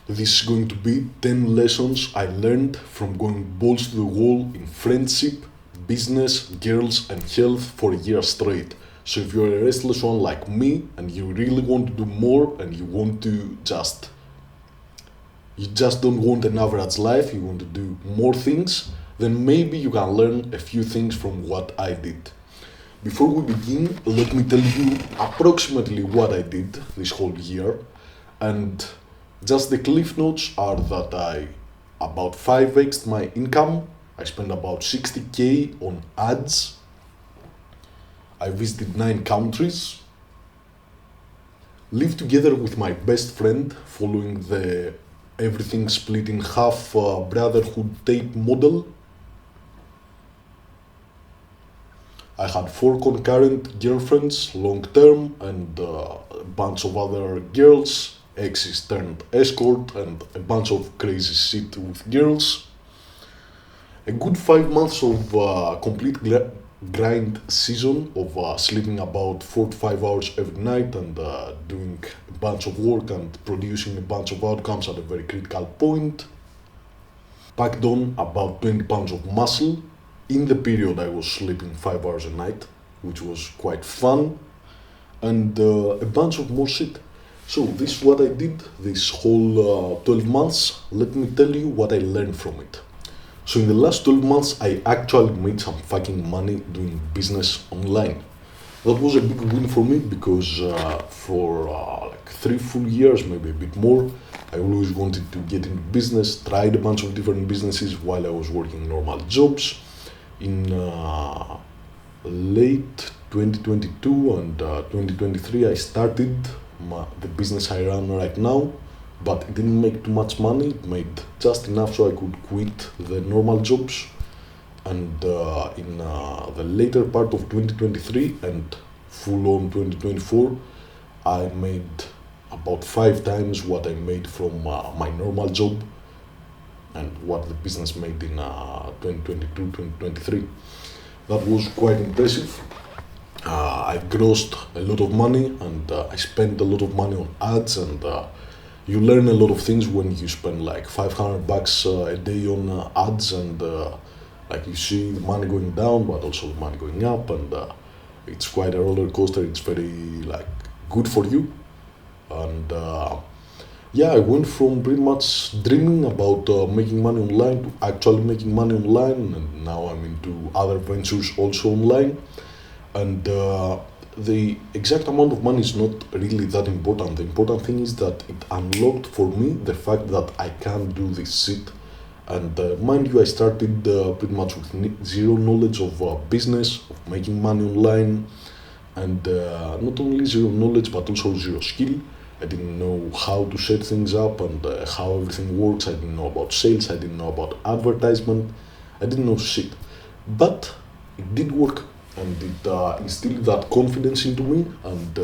This is going to be 10 lessons I learned from going balls to the wall in friendship, business, girls, and health for a year straight. So if you're a restless one like me and you really want to do more and you just don't want an average life, you want to do more things, then maybe you can learn a few things from what I did. Before we begin, let me tell you approximately what I did this whole year. And just the cliff notes are that I about 5x my income. I spent about 60k on ads. I visited 9 countries. Lived together with my best friend following the everything split in half brotherhood tape model. I had 4 concurrent girlfriends, long term, and a bunch of other girls, exes turned escort, and a bunch of crazy shit with girls. A good 5 months of complete grind season of sleeping about 4 to 5 hours every night and doing a bunch of work and producing a bunch of outcomes at a very critical point. Packed on about 20 pounds of muscle. In the period, I was sleeping 5 hours a night, which was quite fun, and a bunch of more shit. So, this is what I did this whole 12 months. Let me tell you what I learned from it. So, in the last 12 months, I actually made some fucking money doing business online. That was a big win for me because for like 3 full years, maybe a bit more, I always wanted to get into business, tried a bunch of different businesses while I was working normal jobs. In late 2022 and 2023, I started the business I run right now, but it didn't make too much money. It made just enough so I could quit the normal jobs. And in the later part of 2023 and full on 2024, I made about 5 times what I made from my normal job and what the business made in 2022 2023. That was quite impressive. I grossed a lot of money and I spent a lot of money on ads, and you learn a lot of things when you spend like 500 bucks a day on ads, and like you see the money going down but also the money going up, and it's quite a roller coaster. It's very like good for you. And yeah, I went from pretty much dreaming about making money online to actually making money online, and now I'm into other ventures also online. And the exact amount of money is not really that important. The important thing is that it unlocked for me the fact that I can do this shit. And mind you, I started pretty much with zero knowledge of business, of making money online, and not only zero knowledge but also zero skill. I didn't know how to set things up and how everything works. I didn't know about sales. I didn't know about advertisement. I didn't know shit. But it did work, and it instilled that confidence into me. And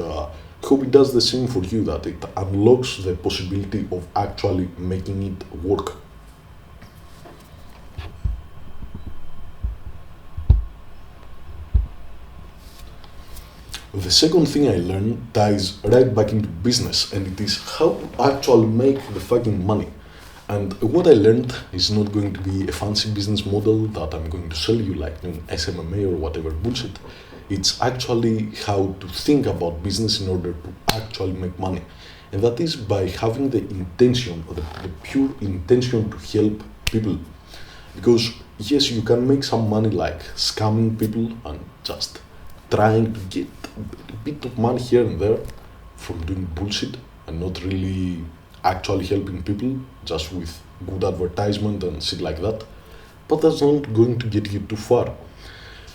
hope it does the same for you, that it unlocks the possibility of actually making it work. The second thing I learned ties right back into business, and it is how to actually make the fucking money. And what I learned is not going to be a fancy business model that I'm going to sell you like in SMMA or whatever bullshit. It's actually how to think about business in order to actually make money. And that is by having the intention, or the pure intention to help people. Because yes, you can make some money like scamming people and just trying to get a bit of money here and there from doing bullshit and not really actually helping people just with good advertisement and shit like that. But that's not going to get you too far.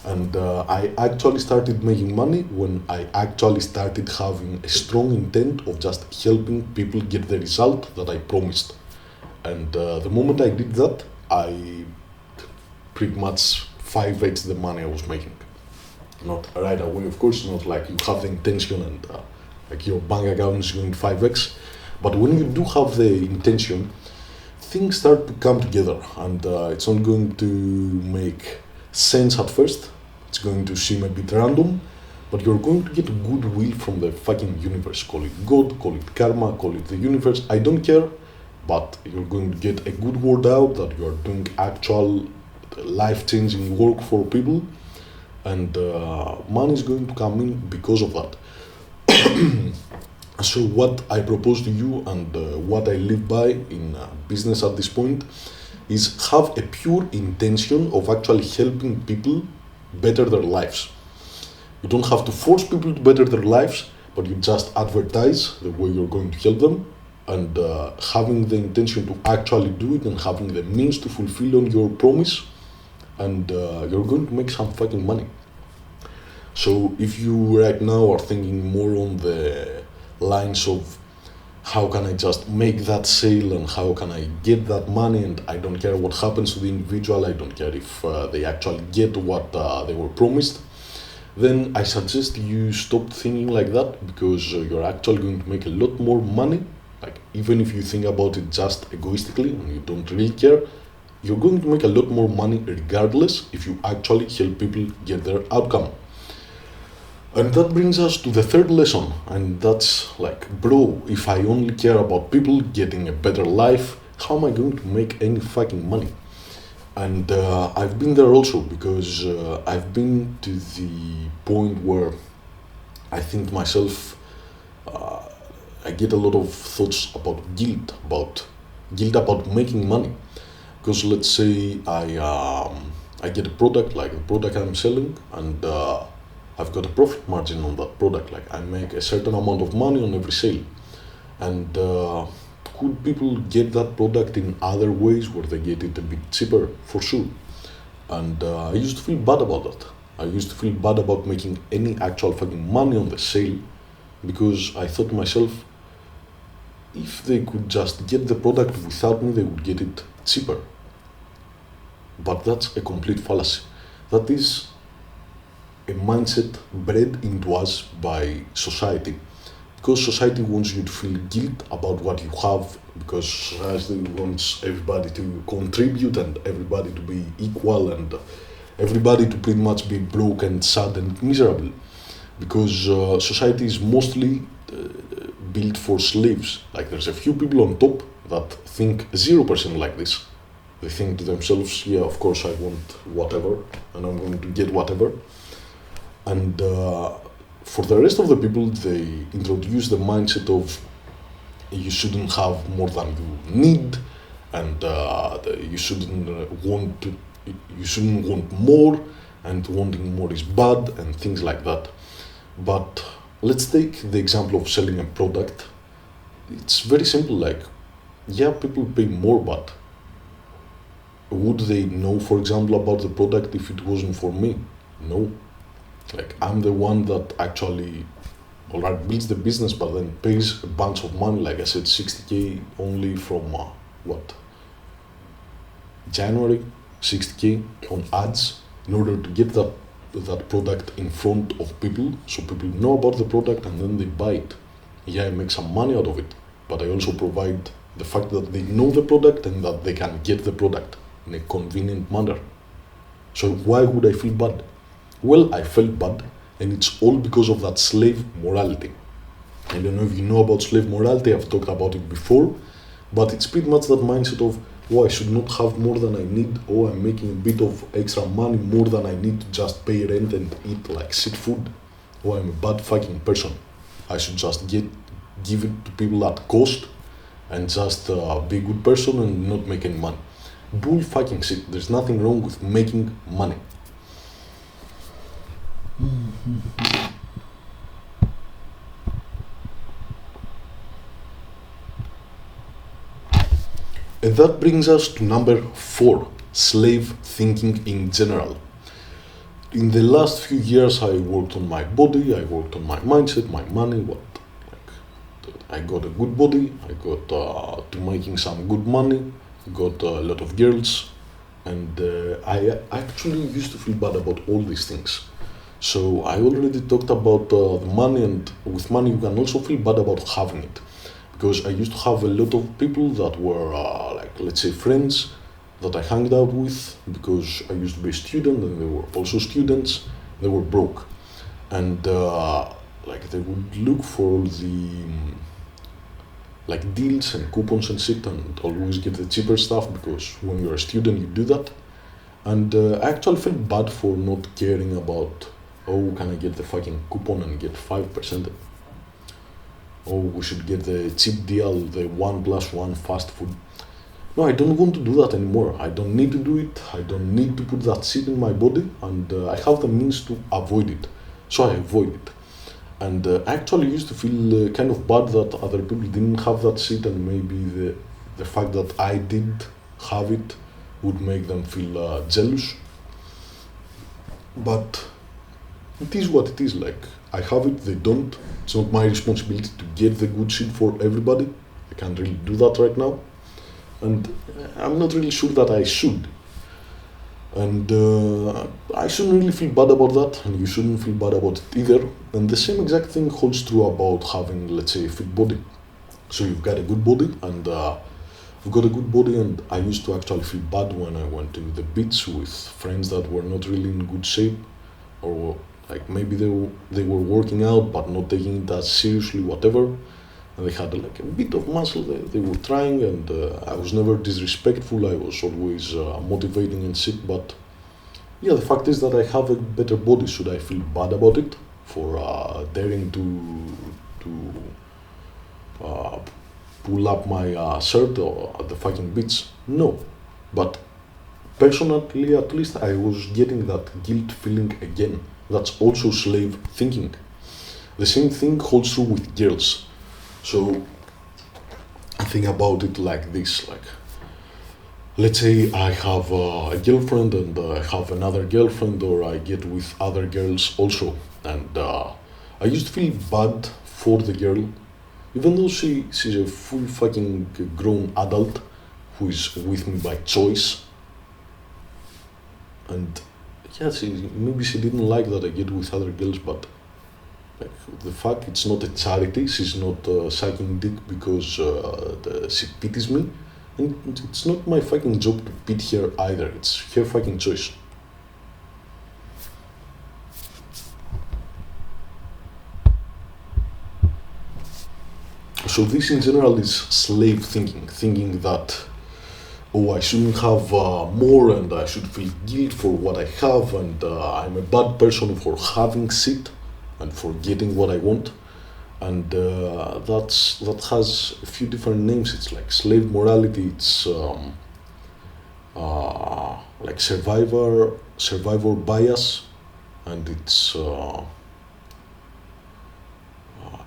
And I actually started making money when I actually started having a strong intent of just helping people get the result that I promised. And the moment I did that, I pretty much 5x the money I was making. Not right away, of course, not like you have the intention and like your bank account is going to 5x. But when you do have the intention, things start to come together, and it's not going to make sense at first. It's going to seem a bit random, but you're going to get goodwill from the fucking universe. Call it God, call it karma, call it the universe. I don't care. but you're going to get a good word out that you're doing actual life-changing work for people, and money is going to come in because of that. So what I propose to you and what I live by in business at this point is have a pure intention of actually helping people better their lives. You don't have to force people to better their lives, but you just advertise the way you're going to help them, and having the intention to actually do it and having the means to fulfill on your promise, and you're going to make some fucking money. So if you right now are thinking more on the lines of how can I just make that sale and how can I get that money, and I don't care what happens to the individual, I don't care if they actually get what they were promised, then I suggest you stop thinking like that, because you're actually going to make a lot more money. Like, even if you think about it just egoistically and you don't really care, you're going to make a lot more money regardless if you actually help people get their outcome. And that brings us to the third lesson, and that's like, bro, if I only care about people getting a better life, how am I going to make any fucking money? And I've been there also, because I've been to the point where I think to myself, I get a lot of thoughts about guilt about making money. Because let's say I get a product, like the product I'm selling, and I've got a profit margin on that product. Like, I make a certain amount of money on every sale, and could people get that product in other ways where they get it a bit cheaper? For sure. And I used to feel bad about that. I used to feel bad about making any actual fucking money on the sale, because I thought to myself, if they could just get the product without me, they would get it cheaper. But that's a complete fallacy. That is a mindset bred into us by society, because society wants you to feel guilt about what you have, because society wants everybody to contribute and everybody to be equal, and everybody to pretty much be broke and sad and miserable, because society is mostly built for slaves. Like, there's a few people on top that think 0% like this. They think to themselves, yeah, of course I want whatever and I'm going to get whatever. And for the rest of the people, they introduce the mindset of you shouldn't have more than you need, and you shouldn't you shouldn't want more, and wanting more is bad, and things like that. But let's take the example of selling a product. It's very simple. Like, yeah, people pay more, but would they know, for example, about the product if it wasn't for me? No. Like, I'm the one that actually, alright, builds the business, but then pays a bunch of money. Like I said, 60k only from January, 60k on ads in order to get that product in front of people, so people know about the product and then they buy it. Yeah, I make some money out of it, but I also provide the fact that they know the product and that they can get the product in a convenient manner. So why would I feel bad? Well, I felt bad, and it's all because of that slave morality. I don't know if you know about slave morality, I've talked about it before, but it's pretty much that mindset of, oh, I should not have more than I need, or I'm making a bit of extra money more than I need to just pay rent and eat like shit food, or I'm a bad fucking person. I should just give it to people at cost and just be a good person and not make any money. Bull fucking shit. There's nothing wrong with making money. And that brings us to number 4, slave thinking in general. In the last few years, I worked on my body, I worked on my mindset, my money. I got a good body, I got to making some good money, got a lot of girls, and I actually used to feel bad about all these things. So I already talked about the money, and with money you can also feel bad about having it. Because I used to have a lot of people that were like, let's say, friends that I hanged out with, because I used to be a student and they were also students. They were broke, and like, they would look for the like deals and coupons and shit, and always get the cheaper stuff because when you're a student you do that. And I actually felt bad for not caring about, oh, can I get the fucking coupon and get 5%? Oh, we should get the cheap deal, the 1+1 fast food. No, I don't want to do that anymore. I don't need to do it. I don't need to put that shit in my body, and I have the means to avoid it. So I avoid it. And I actually used to feel kind of bad that other people didn't have that shit, and maybe the fact that I did have it would make them feel jealous. But it is what it is. Like, I have it, they don't. It's not my responsibility to get the good shit for everybody. I can't really do that right now. And I'm not really sure that I should. And I shouldn't really feel bad about that, and you shouldn't feel bad about it either. And the same exact thing holds true about having, let's say, a fit body. So you've got a good body, and I've got a good body, and I used to actually feel bad when I went to the beach with friends that were not really in good shape, or like maybe they were working out but not taking it as seriously, whatever. And they had like a bit of muscle, they were trying, and I was never disrespectful, I was always motivating and shit. But yeah, the fact is that I have a better body. Should I feel bad about it for daring to pull up my shirt or at the fucking beach? No. But personally, at least, I was getting that guilt feeling again. That's also slave thinking. The same thing holds true with girls. So I think about it like this, like, let's say I have a girlfriend and I have another girlfriend, or I get with other girls also, and I used to feel bad for the girl, even though she's a full fucking grown adult who is with me by choice. And yeah, maybe she didn't like that I get with other girls, but like, the fact it's not a charity, she's not sucking dick because she pities me, and it's not my fucking job to pity her either. It's her fucking choice. So this in general is slave thinking, thinking that, oh, I shouldn't have more, and I should feel guilt for what I have, and I'm a bad person for having shit and for getting what I want. And that has a few different names. It's like slave morality. It's like survivor bias, and it's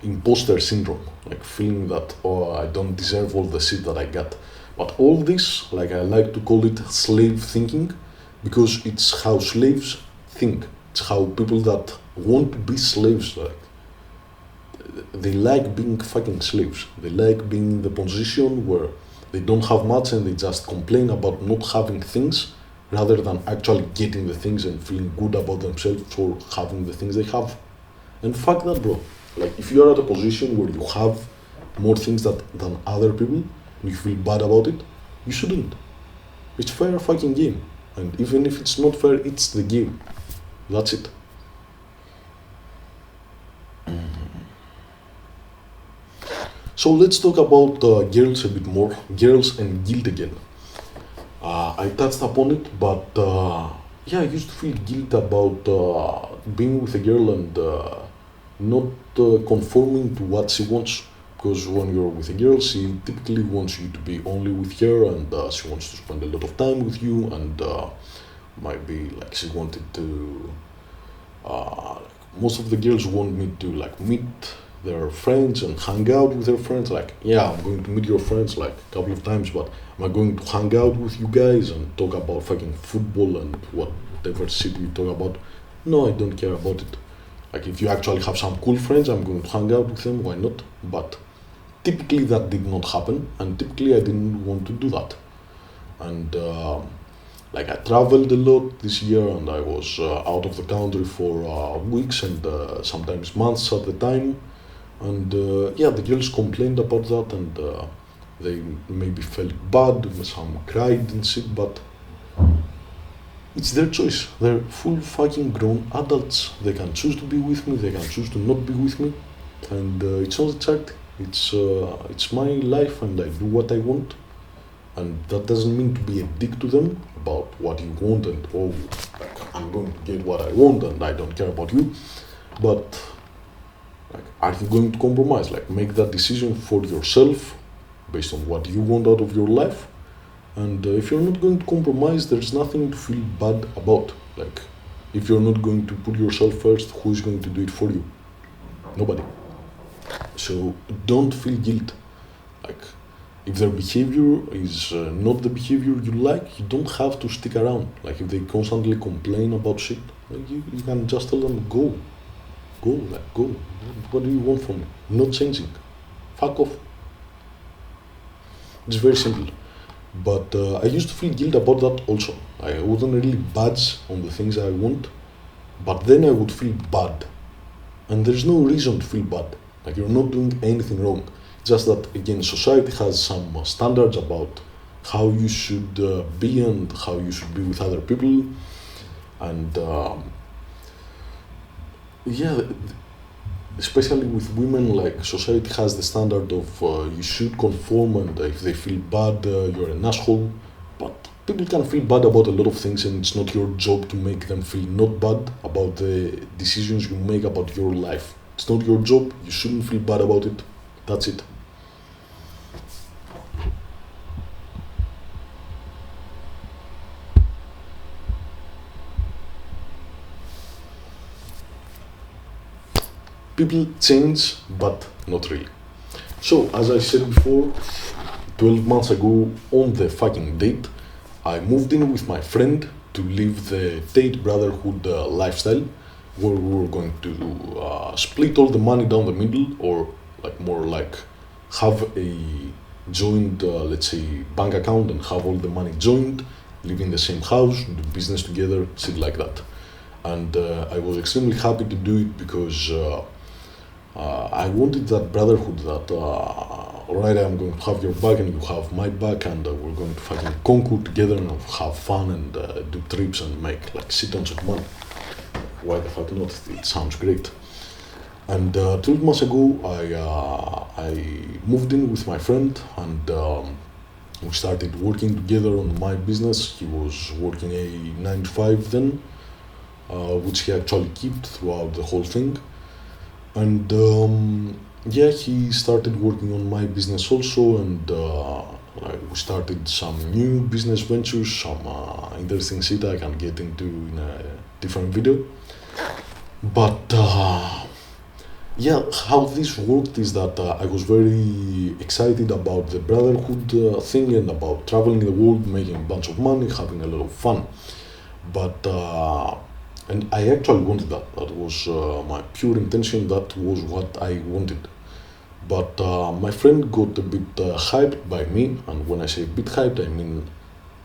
imposter syndrome, like feeling that, oh, I don't deserve all the shit that I got. But all this, like, I like to call it slave thinking, because it's how slaves think. It's how people that want to be slaves, like, they like being fucking slaves. They like being in the position where they don't have much and they just complain about not having things, rather than actually getting the things and feeling good about themselves for having the things they have. And fuck that, bro. Like, if you're at a position where you have more things than other people and you feel bad about it, you shouldn't. It's fair fucking game. And even if it's not fair, it's the game. That's it. So let's talk about girls a bit more. Girls and guilt again. I touched upon it, but yeah, I used to feel guilt about being with a girl and not conforming to what she wants. Because when you're with a girl, she typically wants you to be only with her, and she wants to spend a lot of time with you, and might be like she wanted to. Most of the girls want me to like meet their friends and hang out with their friends. Like, yeah, I'm going to meet your friends like a couple of times, but am I going to hang out with you guys and talk about fucking football and whatever shit you talk about? No, I don't care about it. Like, if you actually have some cool friends, I'm going to hang out with them, why not? But typically that did not happen, and typically I didn't want to do that. And like, I traveled a lot this year, and I was out of the country for weeks and sometimes months at the time. And yeah, the girls complained about that, and they maybe felt bad, some cried and shit, but it's their choice. They're full fucking grown adults. They can choose to be with me, they can choose to not be with me, and it's not a charity. It's my life and I do what I want, and that doesn't mean to be a dick to them about what you want and oh, like I'm going to get what I want and I don't care about you. But like, are you going to compromise? Like, make that decision for yourself based on what you want out of your life. And if you're not going to compromise, there's nothing to feel bad about. Like, if you're not going to put yourself first, who's going to do it for you? Nobody. So don't feel guilt. Like, if their behavior is not the behavior you like, you don't have to stick around. Like, if they constantly complain about shit, like, you can just tell them, go. What do you want from me? Not changing. Fuck off. It's very simple. But I used to feel guilt about that also. I wouldn't really budge on the things I want, but then I would feel bad. And there's no reason to feel bad. Like, you're not doing anything wrong. Just that, again, society has some standards about how you should be and how you should be with other people. And yeah, especially with women, like, society has the standard of you should conform, and if they feel bad, you're an asshole. But people can feel bad about a lot of things, and it's not your job to make them feel not bad about the decisions you make about your life. It's not your job. You shouldn't feel bad about it. That's it. People change, but not really. So, as I said before, 12 months ago, on the fucking date, I moved in with my friend to live the Tate Brotherhood lifestyle, where we were going to split all the money down the middle, or like more like have a joint, let's say, bank account and have all the money joined, live in the same house, do business together, shit like that. And I was extremely happy to do it because I wanted that brotherhood that, alright, I'm going to have your back and you have my back, and we're going to fucking conquer together and have fun and do trips and make like shit tons of money. Why the fuck not? It sounds great. And 12 months ago, I moved in with my friend, and we started working together on my business. He was working a 9 to 5 then, which he actually kept throughout the whole thing. And yeah, he started working on my business also, and we started some new business ventures, some interesting shit I can get into in a different video. But yeah, how this worked is that I was very excited about the brotherhood thing and about traveling the world, making a bunch of money, having a lot of fun. But and I actually wanted that. That was my pure intention. That was what I wanted. But my friend got a bit hyped by me, and when I say a bit hyped, I mean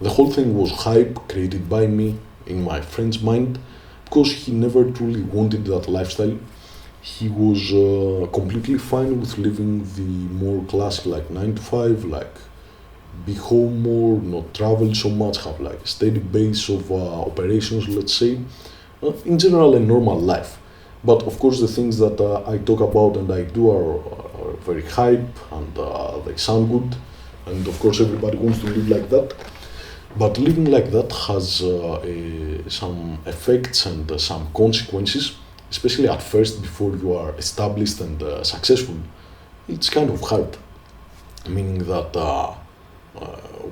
the whole thing was hype created by me in my friend's mind, because he never truly wanted that lifestyle. He was completely fine with living the more classic, like 9 to 5, like be home more, not travel so much, have like a steady base of operations, let's say. In general, a normal life. But of course, the things that I talk about and I do are very hype, and they sound good. And of course, everybody wants to live like that. But living like that has some effects and some consequences, especially at first before you are established and successful. It's kind of hard, meaning that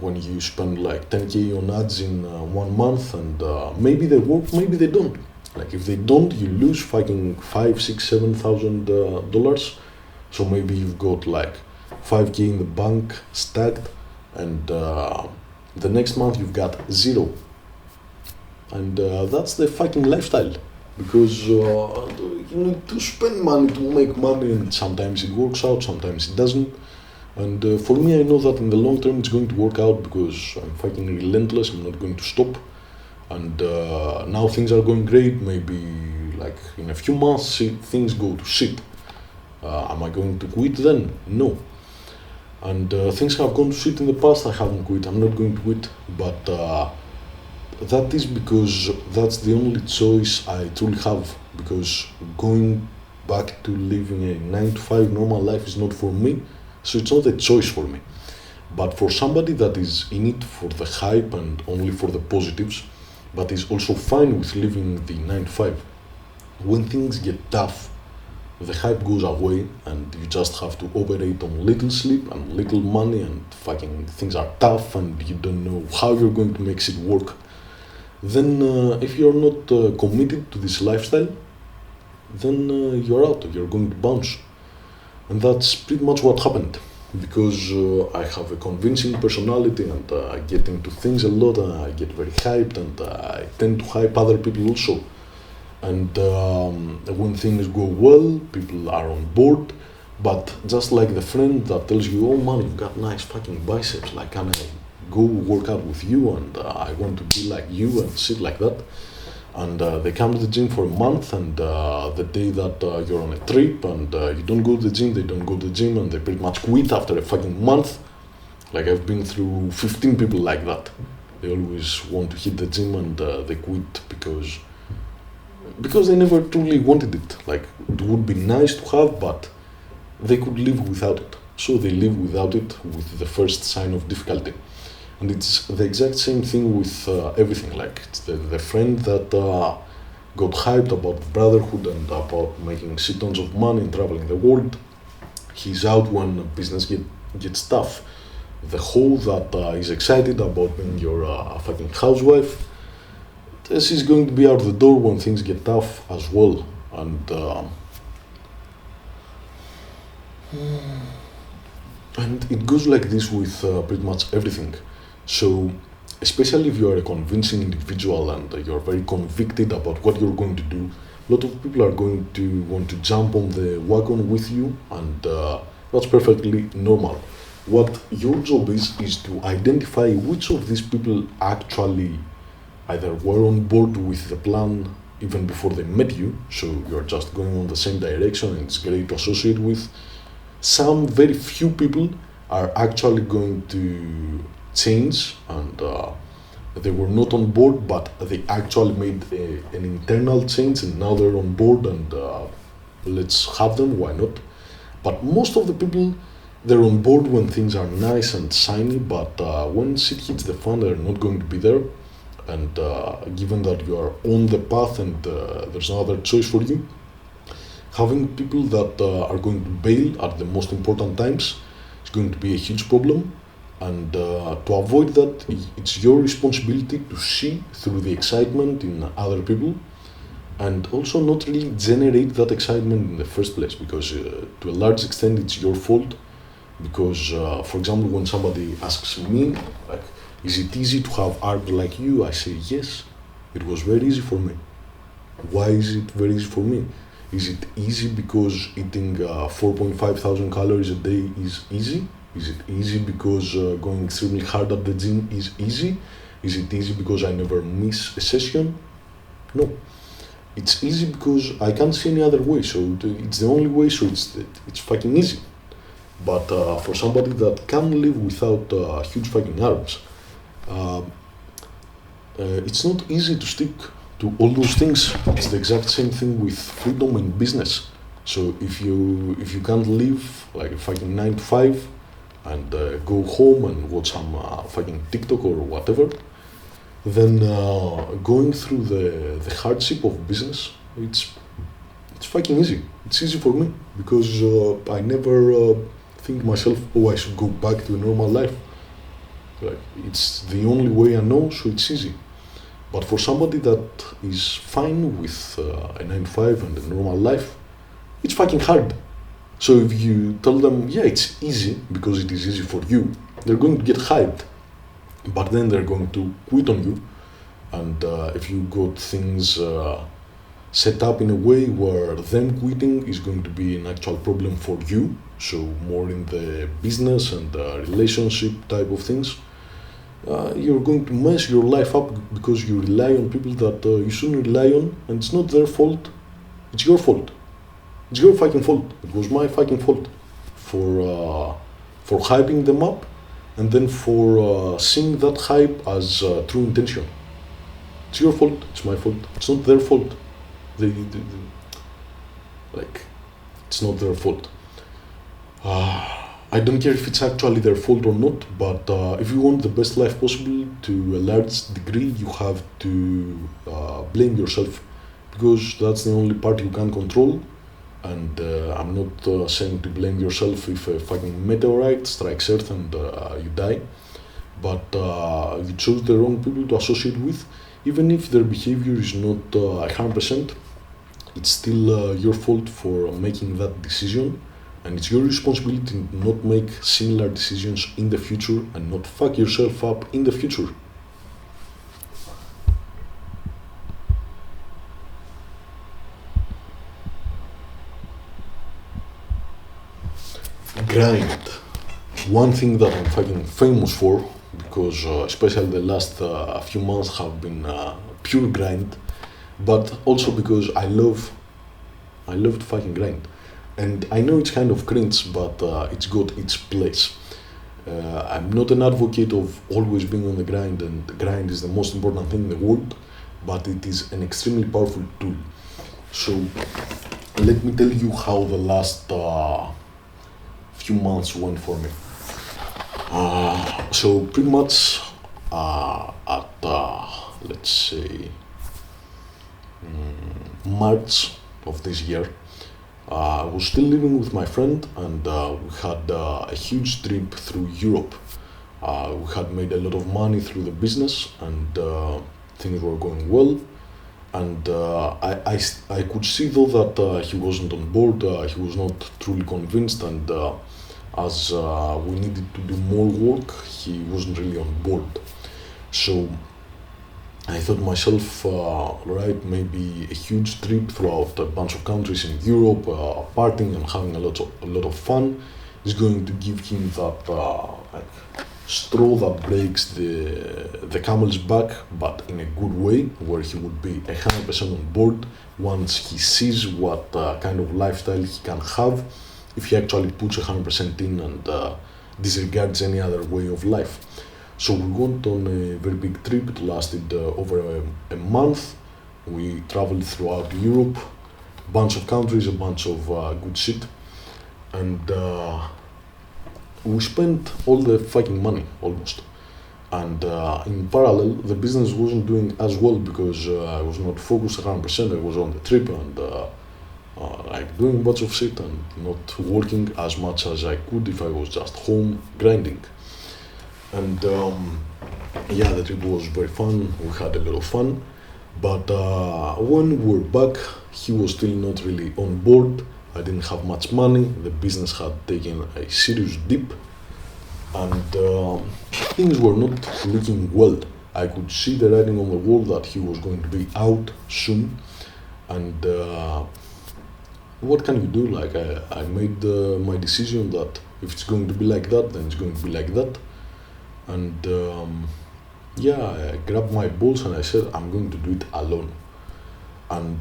when you spend like 10k on ads in 1 month, and maybe they work, maybe they don't. Like, if they don't, you lose fucking $5, 6, 7,000 dollars. So maybe you've got like 5k in the bank stacked, and the next month you've got zero. And that's the fucking lifestyle, because you need to spend money to make money, and sometimes it works out, sometimes it doesn't. And for me, I know that in the long term it's going to work out, because I'm fucking relentless, I'm not going to stop. And now things are going great. Maybe like in a few months things go to shit. Am I going to quit then? No. And things have gone to shit in the past, I haven't quit, I'm not going to quit. But that is because that's the only choice I truly have, because going back to living a 9 to 5 normal life is not for me, so it's not a choice for me. But for somebody that is in it for the hype and only for the positives, but is also fine with living the 9 to 5, when things get tough, the hype goes away and you just have to operate on little sleep and little money and fucking things are tough and you don't know how you're going to make it work. Then if you're not committed to this lifestyle, then you're out, you're going to bounce. And that's pretty much what happened. Because I have a convincing personality and I get into things a lot and I get very hyped and I tend to hype other people also. And when things go well, people are on board. But just like the friend that tells you, oh man, you've got nice fucking biceps, like can I go work out with you and I want to be like you and shit like that. And they come to the gym for a month and the day that you're on a trip and you don't go to the gym, they don't go to the gym and they pretty much quit after a fucking month. Like I've been through 15 people like that. They always want to hit the gym and they quit because they never truly wanted it. Like it would be nice to have, but they could live without it. So they live without it with the first sign of difficulty. And it's the exact same thing with everything. Like it's the friend that got hyped about brotherhood and about making shit tons of money and traveling the world. He's out when business gets tough. The hoe that is excited about being your fucking housewife, she's going to be out the door when things get tough as well. And it goes like this with pretty much everything. So, especially if you are a convincing individual and you're very convicted about what you're going to do, a lot of people are going to want to jump on the wagon with you, and that's perfectly normal. What your job is to identify which of these people actually either were on board with the plan even before they met you, so you're just going on the same direction and it's great to associate with. Some very few people are actually going to change and they were not on board, but they actually made an internal change and now they're on board and let's have them, why not? But most of the people, they're on board when things are nice and shiny, but when shit hits the fan, they're not going to be there. And given that you are on the path and there's no other choice for you, having people that are going to bail at the most important times is going to be a huge problem. And to avoid that, it's your responsibility to see through the excitement in other people and also not really generate that excitement in the first place, because to a large extent it's your fault. Because for example, when somebody asks me like, is it easy to have art like you, I say yes, it was very easy for me. Why is it very easy for me? Is it easy because eating 4.5 thousand calories a day is easy? Is it easy because going extremely hard at the gym is easy? Is it easy because I never miss a session? No. It's easy because I can't see any other way, so it's the only way, so it's fucking easy. But for somebody that can live without huge fucking arms, it's not easy to stick to all those things. It's the exact same thing with freedom in business. So if you can't live like a fucking 9 to 5 and go home and watch some fucking TikTok or whatever, then going through the hardship of business, it's fucking easy. It's easy for me because I never think myself, oh, I should go back to a normal life. Like, it's the only way I know, so it's easy. But for somebody that is fine with a 9 to 5 and a normal life, it's fucking hard. So if you tell them, yeah, it's easy because it is easy for you, they're going to get hyped. But then they're going to quit on you. And if you got things set up in a way where them quitting is going to be an actual problem for you, so more in the business and relationship type of things, you're going to mess your life up because you rely on people that you shouldn't rely on, and it's not their fault, it's your fault. It's your fucking fault. It was my fucking fault for hyping them up and then for seeing that hype as true intention. It's your fault, it's my fault, it's not their fault. They like, It's not their fault. I don't care if it's actually their fault or not, but if you want the best life possible to a large degree, you have to blame yourself because that's the only part you can control. And I'm not saying to blame yourself if a fucking meteorite strikes Earth and you die, but you chose the wrong people to associate with. Even if their behavior is not 100%, it's still your fault for making that decision, and it's your responsibility to not make similar decisions in the future and not fuck yourself up in the future. Grind. One thing that I'm fucking famous for, because especially the last few months have been pure grind, but also because I love to fucking grind. And I know it's kind of cringe, but it's got its place. I'm not an advocate of always being on the grind, and the grind is the most important thing in the world, but it is an extremely powerful tool. So let me tell you how the last few months went for me. So pretty much at let's say March of this year, I was still living with my friend, and we had a huge trip through Europe. We had made a lot of money through the business, and things were going well. And I could see though that he wasn't on board, he was not truly convinced, and as we needed to do more work, he wasn't really on board. So I thought myself, right, maybe a huge trip throughout a bunch of countries in Europe, partying and having a lot of fun, is going to give him that like straw that breaks the camel's back, but in a good way, where he would be 100% on board once he sees what kind of lifestyle he can have if he actually puts 100% in and disregards any other way of life. So we went on a very big trip. It lasted over a month. We traveled throughout Europe, bunch of countries, a bunch of good shit, and we spent all the fucking money almost. And in parallel, the business wasn't doing as well because I was not focused 100%. I was on the trip and like doing a bunch of shit and not working as much as I could if I was just home grinding. And yeah, the trip was very fun. We had a lot of fun. But when we were back, he was still not really on board. I didn't have much money. The business had taken a serious dip, and things were not looking well. I could see the writing on the wall that he was going to be out soon. And what can you do? Like I made my decision that if it's going to be like that, then it's going to be like that. And yeah, I grabbed my balls and I said, I'm going to do it alone. And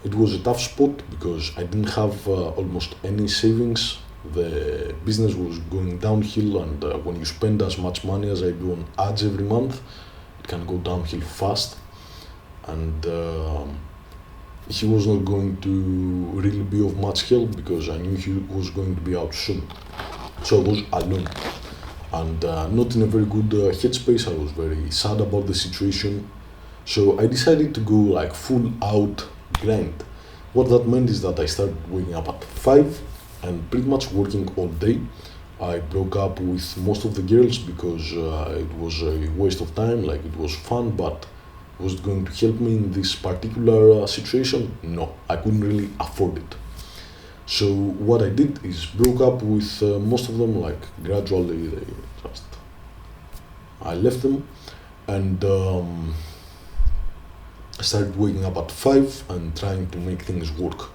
it was a tough spot because I didn't have almost any savings. The business was going downhill, and when you spend as much money as I do on ads every month, it can go downhill fast. And he was not going to really be of much help because I knew he was going to be out soon. So I was alone, and not in a very good headspace. I was very sad about the situation. So I decided to go like full out grind. What that meant is that I started waking up at 5 and pretty much working all day. I broke up with most of the girls because it was a waste of time. Like, it was fun, but was it going to help me in this particular situation? No, I couldn't really afford it. So what I did is broke up with most of them, like gradually. I left them, and I started waking up at 5 and trying to make things work.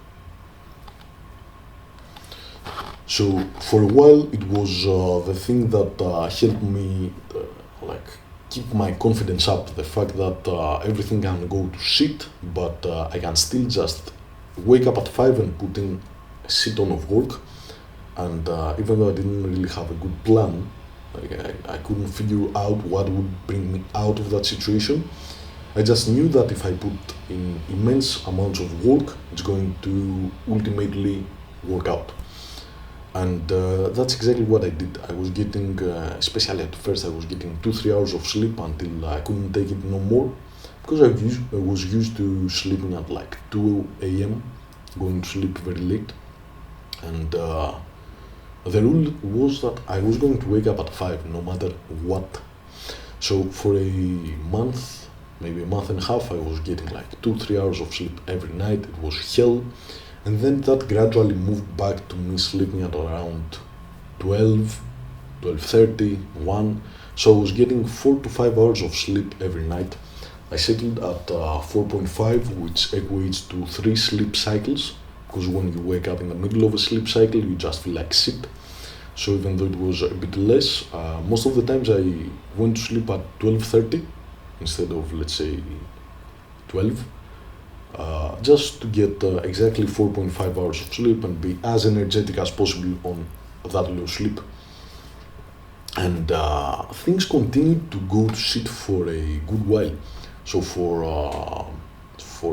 So for a while, it was the thing that helped me like keep my confidence up. The fact that everything can go to shit, but I can still just wake up at 5 and put in a shit ton of work. And even though I didn't really have a good plan, like I couldn't figure out what would bring me out of that situation. I just knew that if I put in immense amounts of work, it's going to ultimately workout. And that's exactly what I did. I was getting, especially at first, I was getting 2 3 hours of sleep until I couldn't take it no more, because I was used to sleeping at like 2 a.m., going to sleep very late. And the rule was that I was going to wake up at 5 no matter what. So for a month, maybe a month and a half, I was getting like 2 3 hours of sleep every night. It was hell. And then that gradually moved back to me sleeping at around 12, 12:30, 1. So I was getting 4 to 5 hours of sleep every night. I settled at 4.5, which equates to 3 sleep cycles, because when you wake up in the middle of a sleep cycle, you just feel like shit. So even though it was a bit less, most of the times I went to sleep at 12:30 instead of, let's say, 12, just to get exactly 4.5 hours of sleep and be as energetic as possible on that low sleep. And things continued to go to shit for a good while. So for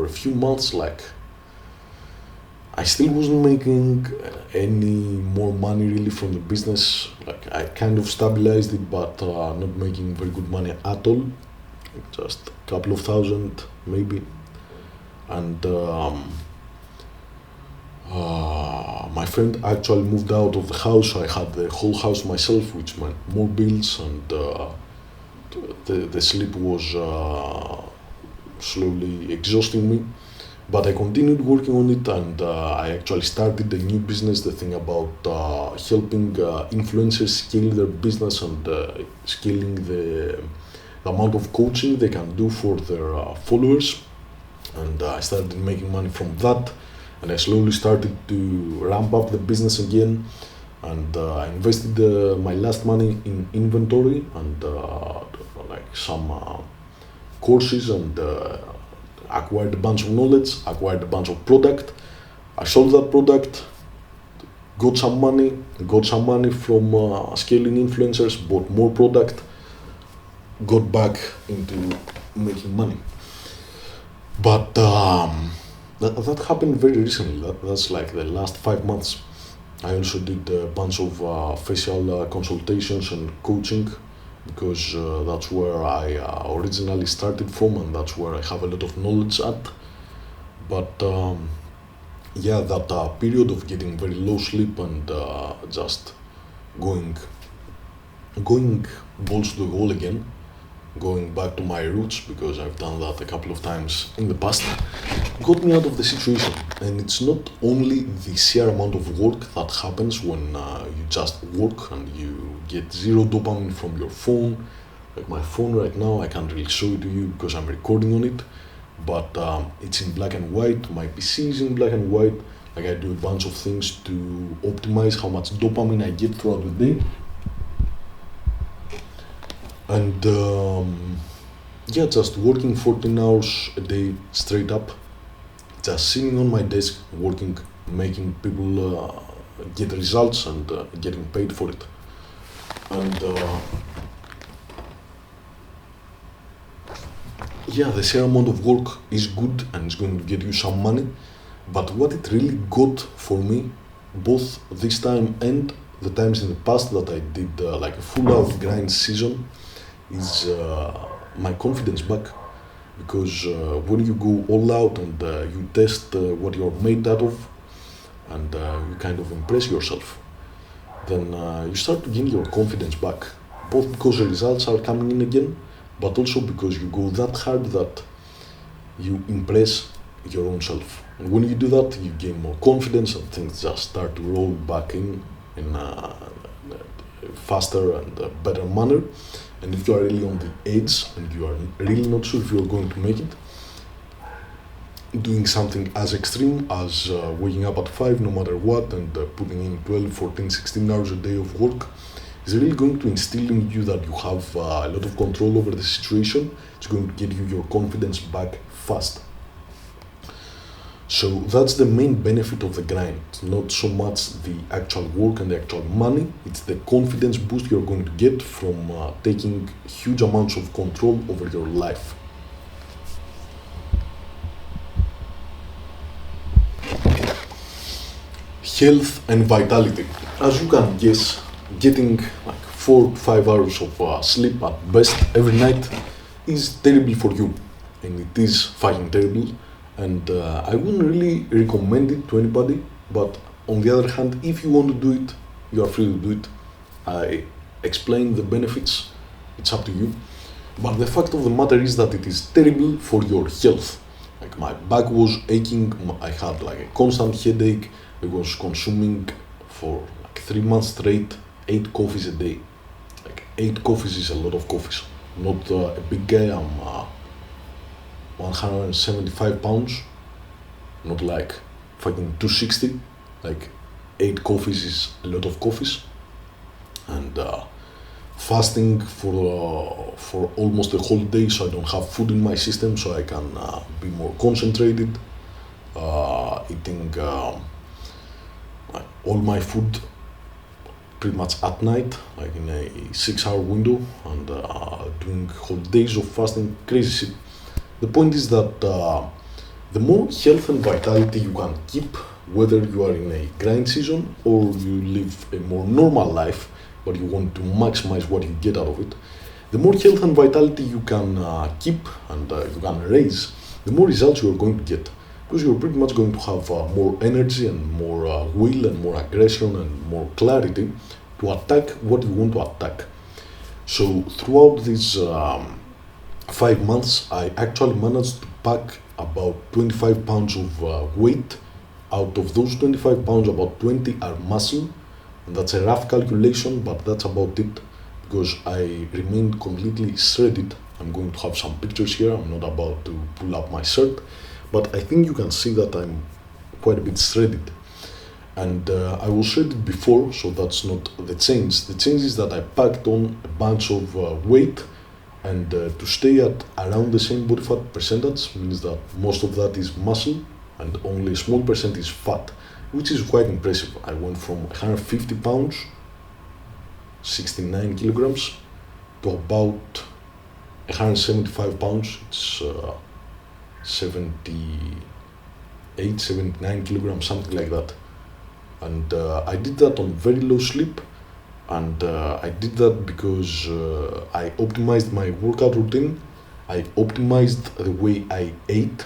a few months, like, I still wasn't making any more money really from the business. Like, I kind of stabilized it, but not making very good money at all. Just a couple of thousand maybe. And my friend actually moved out of the house. I had the whole house myself, which meant more bills, and the sleep was slowly exhausting me. But I continued working on it, and I actually started a new business. The thing about helping influencers scale their business and scaling the amount of coaching they can do for their followers. And I started making money from that, and I slowly started to ramp up the business again. And I invested my last money in inventory and like some courses, and acquired a bunch of knowledge, acquired a bunch of product. I sold that product, got some money from scaling influencers, bought more product, got back into making money. But that happened very recently. That's like the last 5 months. I also did a bunch of facial consultations and coaching, because that's where I originally started from, and that's where I have a lot of knowledge at. But yeah, that period of getting very low sleep and just going going balls to the wall again, going back to my roots, because I've done that a couple of times in the past, got me out of the situation. And it's not only the sheer amount of work that happens when you just work and you get zero dopamine from your phone. Like my phone right now, I can't really show it to you because I'm recording on it, but it's in black and white. My PC is in black and white. Like, I do a bunch of things to optimize how much dopamine I get throughout the day. And yeah, just working 14 hours a day straight up, just sitting on my desk working, making people get results, and getting paid for it. And yeah, the sheer amount of work is good and it's going to get you some money. But what it really got for me, both this time and the times in the past that I did like a full out grind season, is my confidence back. Because when you go all out and you test what you're made out of, and you kind of impress yourself, then you start to gain your confidence back. Both because the results are coming in again, but also because you go that hard that you impress your own self. And when you do that, you gain more confidence, and things just start to roll back in a faster and better manner. And if you are really on the edge and you are really not sure if you are going to make it, doing something as extreme as waking up at 5 no matter what, and putting in 12, 14, 16 hours a day of work is really going to instill in you that you have a lot of control over the situation. It's going to get you your confidence back fast. So that's the main benefit of the grind. Not so much the actual work and the actual money, it's the confidence boost you're going to get from taking huge amounts of control over your life. Health and vitality. As you can guess, getting like 4 to 5 hours of sleep at best every night is terrible for you, and it is fucking terrible. And I wouldn't really recommend it to anybody. But on the other hand, if you want to do it, you are free to do it. I explain the benefits. It's up to you. But the fact of the matter is that it is terrible for your health. Like my back was aching, I had like a constant headache. I was consuming for like 3 months straight 8 coffees a day. Like 8 coffees is a lot of coffees. Not a big guy. I'm 175 pounds. Not like fucking 260. Like 8 coffees is a lot of coffees. And fasting for almost the whole day, so I don't have food in my system, so I can be more concentrated. Eating like all my food pretty much at night, like in a 6 hour window, and doing whole days of fasting, crazy shit. The point is that the more health and vitality you can keep, whether you are in a grind season or you live a more normal life, but you want to maximize what you get out of it, the more health and vitality you can keep and you can raise, the more results you are going to get. Because you're pretty much going to have more energy and more will and more aggression and more clarity to attack what you want to attack. So throughout these 5 months, I actually managed to pack about 25 pounds of weight. Out of those 25 pounds, about 20 are muscle. And that's a rough calculation, but that's about it, because I remained completely shredded. I'm going to have some pictures here. I'm not about to pull up my shirt, but I think you can see that I'm quite a bit shredded. And I was shredded before, so that's not the change. The change is that I packed on a bunch of weight, and to stay at around the same body fat percentage means that most of that is muscle and only a small percent is fat, which is quite impressive. I went from 150 pounds, 69 kilograms, to about 175 pounds, it's 78, 79 kilograms, something like that. And I did that on very low sleep, and I did that because I optimized my workout routine, I optimized the way I ate.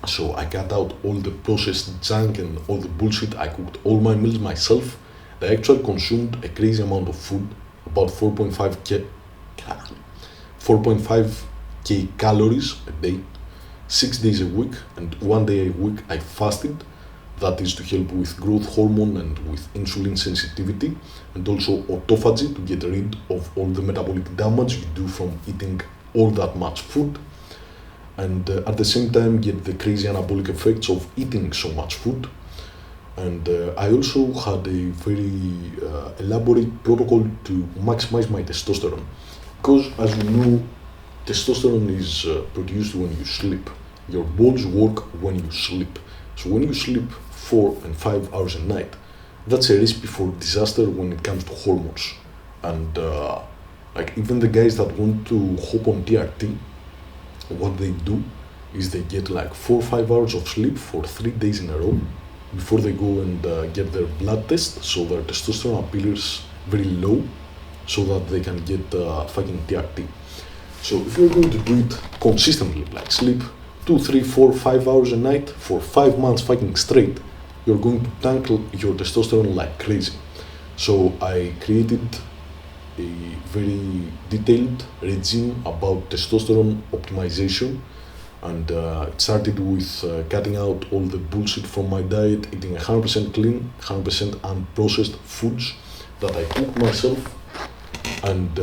So I cut out all the processed junk and all the bullshit. I cooked all my meals myself. I actually consumed a crazy amount of food, about 4.5k calories a day, 6 days a week, and 1 day a week I fasted. That is to help with growth hormone and with insulin sensitivity, and also autophagy, to get rid of all the metabolic damage you do from eating all that much food, and at the same time get the crazy anabolic effects of eating so much food. And I also had a very elaborate protocol to maximize my testosterone, because as you know, testosterone is produced when you sleep. Your balls work when you sleep. So when you sleep 4 and 5 hours a night, that's a recipe for disaster when it comes to hormones. And like even the guys that want to hop on TRT, what they do is they get like 4 or 5 hours of sleep for 3 days in a row before they go and get their blood test, so their testosterone appears very low, so that they can get fucking TRT. So if you're going to do it consistently, like sleep 2, 3, 4, 5 hours a night for 5 months fucking straight, you're going to tank your testosterone like crazy. So I created a very detailed regime about testosterone optimization, and it started with cutting out all the bullshit from my diet, eating 100% clean, 100% unprocessed foods that I cook myself, and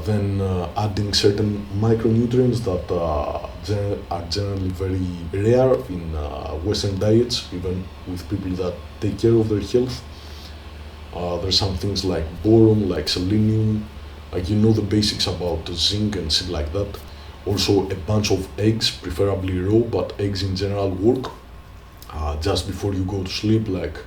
then adding certain micronutrients that are generally very rare in Western diets, even with people that take care of their health. There's some things like boron, like selenium, like you know the basics about zinc and shit like that. Also a bunch of eggs, preferably raw, but eggs in general work. Just before you go to sleep, like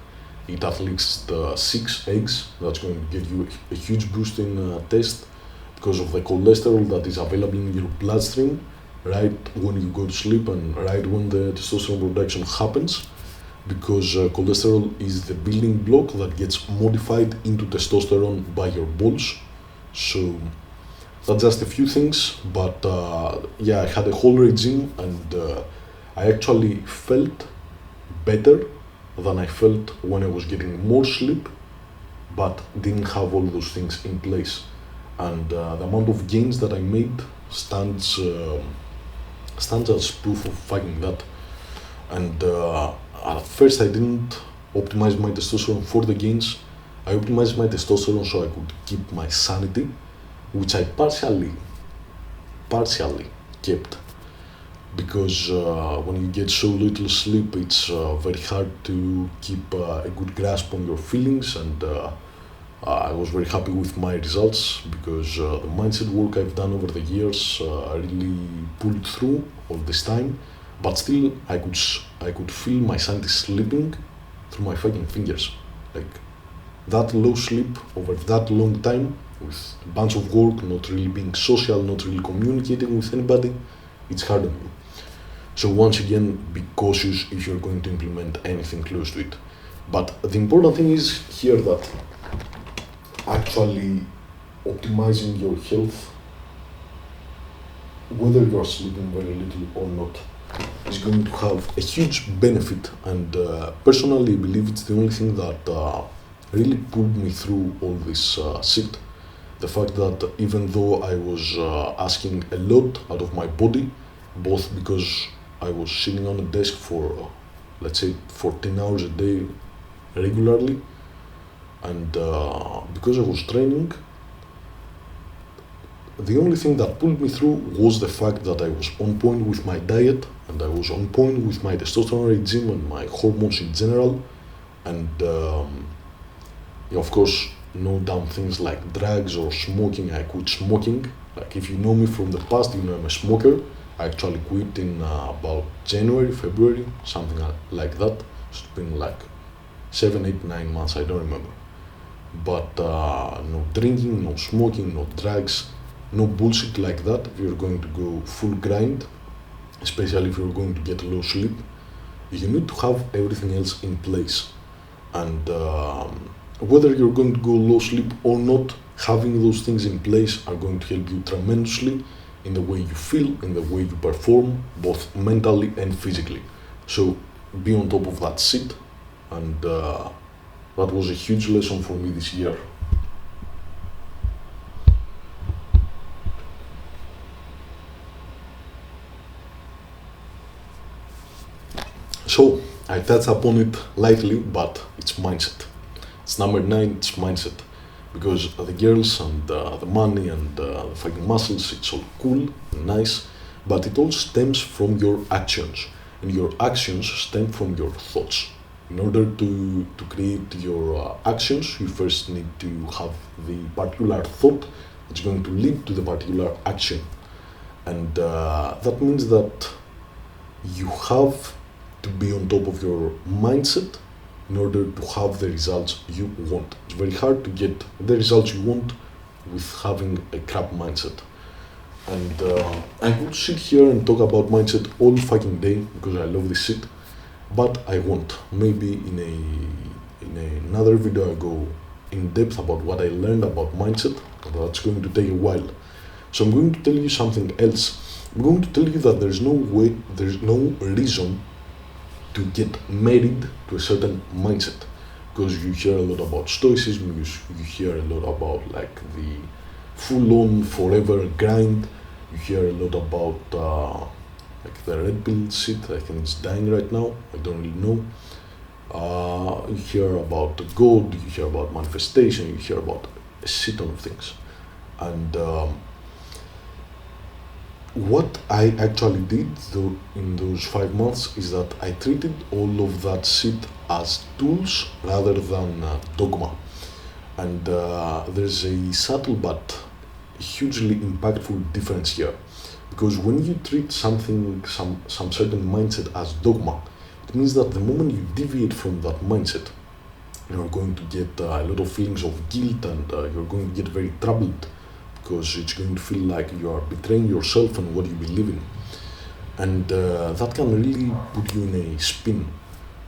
eat at least 6 eggs. That's going to give you a huge boost in taste, because of the cholesterol that is available in your bloodstream right when you go to sleep and right when the testosterone production happens. because cholesterol is the building block that gets modified into testosterone by your balls. So that's just a few things, but yeah, I had a whole regime, and I actually felt better than I felt when I was getting more sleep, but didn't have all those things in place. And the amount of gains that I made stands as proof of fucking that. And at first, I didn't optimize my testosterone for the gains. I optimized my testosterone so I could keep my sanity, which I partially kept, because when you get so little sleep, it's very hard to keep a good grasp on your feelings. And I was very happy with my results, because the mindset work I've done over the years really pulled through all this time. But still, I could feel my sanity slipping through my fucking fingers. Like, that low sleep over that long time, with a bunch of work, not really being social, not really communicating with anybody, it's hard on you. So once again, be cautious if you're going to implement anything close to it. But the important thing is here that actually optimizing your health, whether you're sleeping very little or not, is going to have a huge benefit. And personally, I believe it's the only thing that really pulled me through all this shit. The fact that even though I was asking a lot out of my body, both because I was sitting on a desk for, let's say, 14 hours a day regularly, and because I was training, the only thing that pulled me through was the fact that I was on point with my diet, and I was on point with my testosterone regime and my hormones in general. And yeah, of course, no dumb things like drugs or smoking. I quit smoking. Like, if you know me from the past, you know I'm a smoker. I actually quit in about January, February, something like that. It's been like 7, 8, 9 months, I don't remember. But no drinking, no smoking, no drugs, no bullshit like that. If you're going to go full grind, especially if you're going to get low sleep, you need to have everything else in place. And whether you're going to go low sleep or not, having those things in place are going to help you tremendously in the way you feel, in the way you perform, both mentally and physically. So be on top of that shit, and that was a huge lesson for me this year. So I touched upon it lightly, but it's mindset. It's number 9, it's mindset. Because the girls and the money and the fucking muscles, it's all cool and nice, but it all stems from your actions. And your actions stem from your thoughts. In order to create your actions, you first need to have the particular thought that's going to lead to the particular action. And that means that you have to be on top of your mindset in order to have the results you want. It's very hard to get the results you want with having a crap mindset. And I could sit here and talk about mindset all fucking day because I love this shit, but I won't. Maybe in another video I go in depth about what I learned about mindset, but that's going to take a while. So I'm going to tell you something else. I'm going to tell you that there's no reason to get married to a certain mindset, because you hear a lot about stoicism, you hear a lot about like the full-on forever grind, you hear a lot about like the red pill shit. I think it's dying right now, I don't really know. You hear about God, you hear about manifestation, you hear about a shit ton of things. And what I actually did though in those 5 months is that I treated all of that shit as tools rather than dogma. And there's a subtle but hugely impactful difference here. Because when you treat some certain mindset as dogma, it means that the moment you deviate from that mindset, you're going to get a lot of feelings of guilt, and you're going to get very troubled, because it's going to feel like you are betraying yourself and what you believe in. And that can really put you in a spin.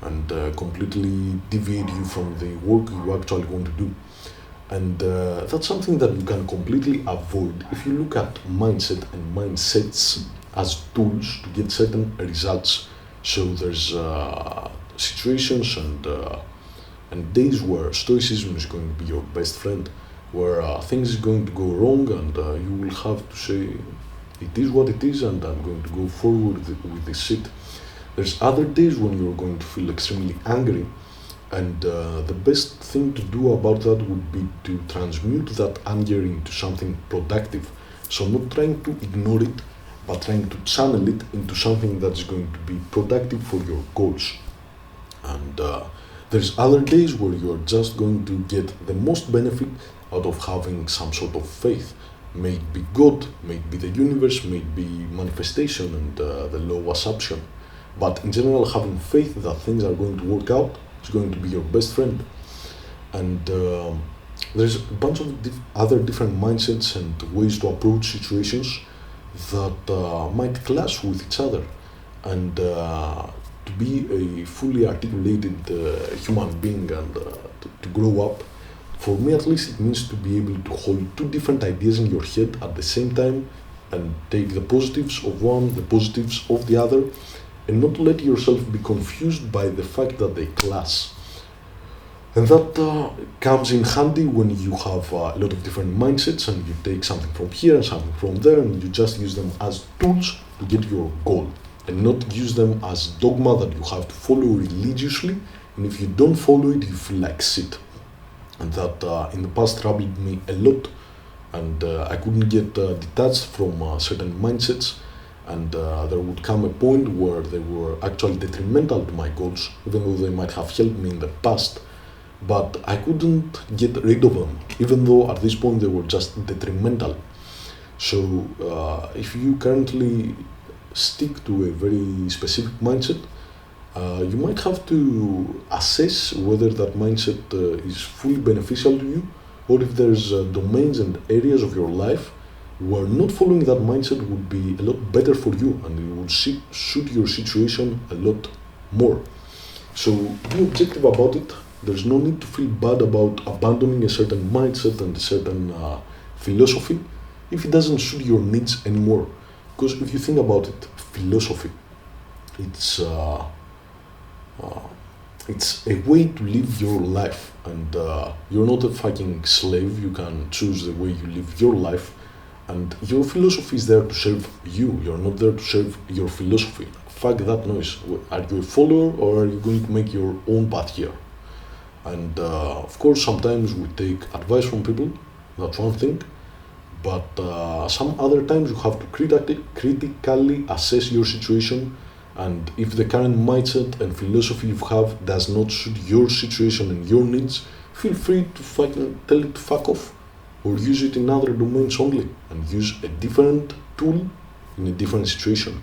and completely deviate you from the work you actually want to do. And that's something that you can completely avoid if you look at mindset and mindsets as tools to get certain results. So there's situations and days where stoicism is going to be your best friend, where things is going to go wrong, and you will have to say, it is what it is, and I'm going to go forward with this shit. There's other days when you're going to feel extremely angry, and the best thing to do about that would be to transmute that anger into something productive. So, not trying to ignore it, but trying to channel it into something that's going to be productive for your goals. And there's other days where you're just going to get the most benefit out of having some sort of faith. May it be God, may it be the universe, may it be manifestation and the law assumption. But in general, having faith that things are going to work out is going to be your best friend. And there's a bunch of other different mindsets and ways to approach situations that might clash with each other. And to be a fully articulated human being and to grow up, for me at least, it means to be able to hold two different ideas in your head at the same time and take the positives of one, the positives of the other, and not let yourself be confused by the fact that they clash. And that comes in handy when you have a lot of different mindsets and you take something from here and something from there and you just use them as tools to get your goal and not use them as dogma that you have to follow religiously. And if you don't follow it, you feel like shit. And that in the past troubled me a lot, and I couldn't get detached from certain mindsets, and there would come a point where they were actually detrimental to my goals, even though they might have helped me in the past. But I couldn't get rid of them, even though at this point they were just detrimental. So if you currently stick to a very specific mindset, you might have to assess whether that mindset is fully beneficial to you, or if there's domains and areas of your life where not following that mindset would be a lot better for you and it would suit your situation a lot more. So be objective about it. There's no need to feel bad about abandoning a certain mindset and a certain philosophy if it doesn't suit your needs anymore. Because if you think about it, philosophy, it's it's a way to live your life, and you're not a fucking slave. You can choose the way you live your life, and your philosophy is there to serve you. You're not there to serve your philosophy. Fuck that noise. Are you a follower, or are you going to make your own path here? And of course, sometimes we take advice from people. That's one thing. But some other times you have to critically assess your situation, and if the current mindset and philosophy you have does not suit your situation and your needs, feel free to fucking tell it to fuck off, or use it in other domains only, and use a different tool in a different situation.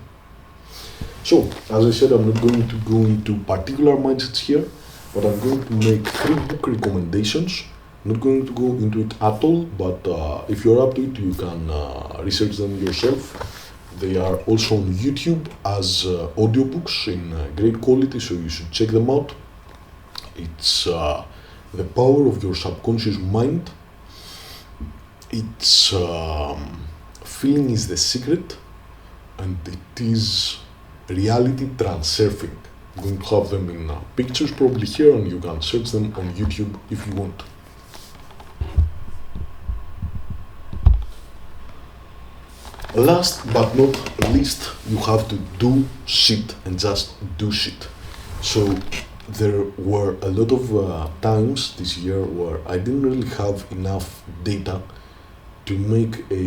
So, as I said, I'm not going to go into particular mindsets here, but I'm going to make 3 book recommendations. Not going to go into it at all, but if you're up to it, you can research them yourself. They are also on YouTube as audiobooks in great quality, so you should check them out. It's The Power of Your Subconscious Mind. It's Feeling is the Secret, and it is Reality Transurfing. I'm going to have them in pictures probably here, and you can search them on YouTube if you want. Last but not least, you have to do shit and just do shit. So there were a lot of times this year where I didn't really have enough data to make a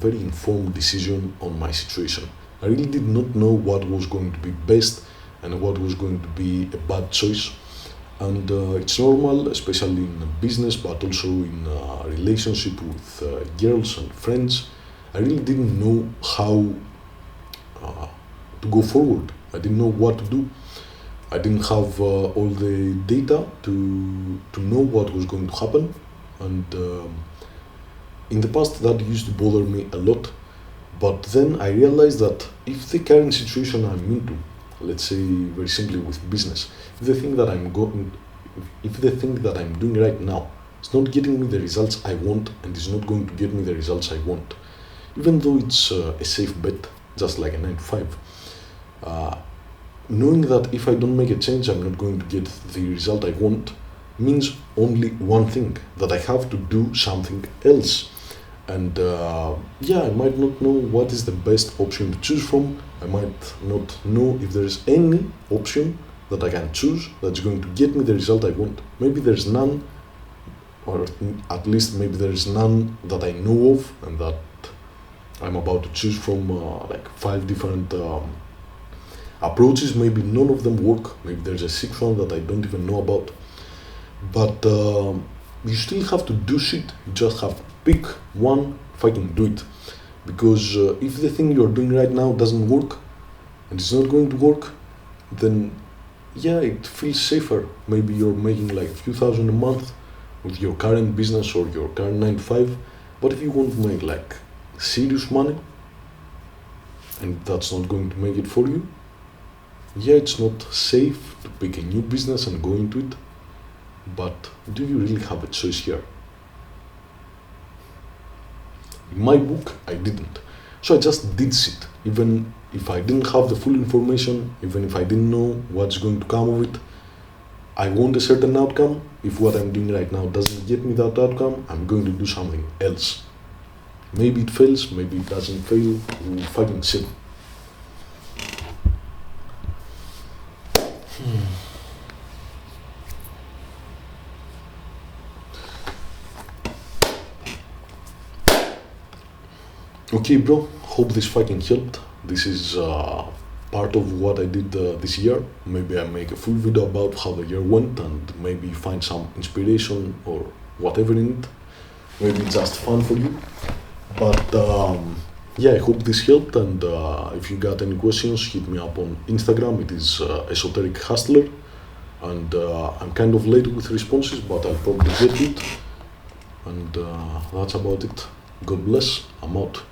very informed decision on my situation. I really did not know what was going to be best and what was going to be a bad choice. And it's normal, especially in business, but also in relationship with girls and friends. I really didn't know how to go forward. I didn't know what to do. I didn't have all the data to know what was going to happen. And in the past, that used to bother me a lot. But then I realized that if the current situation I'm into, let's say very simply with business, if the thing that if the thing that I'm doing right now is not getting me the results I want and is not going to get me the results I want, even though it's a safe bet, just like a 9 to 5, knowing that if I don't make a change, I'm not going to get the result I want, means only one thing, that I have to do something else. And I might not know what is the best option to choose from. I might not know if there is any option that I can choose that's going to get me the result I want. Maybe there's none, or at least maybe there is none that I know of, and that I'm about to choose from like 5 different approaches. Maybe none of them work. Maybe there's a 6th one that I don't even know about. But you still have to do shit. You just have to pick one, fucking do it. Because if the thing you're doing right now doesn't work, and it's not going to work, then it feels safer. Maybe you're making like a few thousand a month with your current business or your current 9 to 5. But if you want to make like serious money, and that's not going to make it for you, it's not safe to pick a new business and go into it. But do you really have a choice here? In my book, I didn't. So I just did shit. Even if I didn't have the full information, even if I didn't know what's going to come of it, I want a certain outcome. If what I'm doing right now doesn't get me that outcome, I'm going to do something else. Maybe it fails, maybe it doesn't fail, we'll fucking see. Okay, bro, hope this fucking helped. This is part of what I did this year. Maybe I make a full video about how the year went and maybe find some inspiration or whatever in it. Maybe it's just fun for you. But I hope this helped, and if you got any questions, hit me up on Instagram. It is Esoteric Hustler, and I'm kind of late with responses, but I'll probably get it. And that's about it. God bless. I'm out.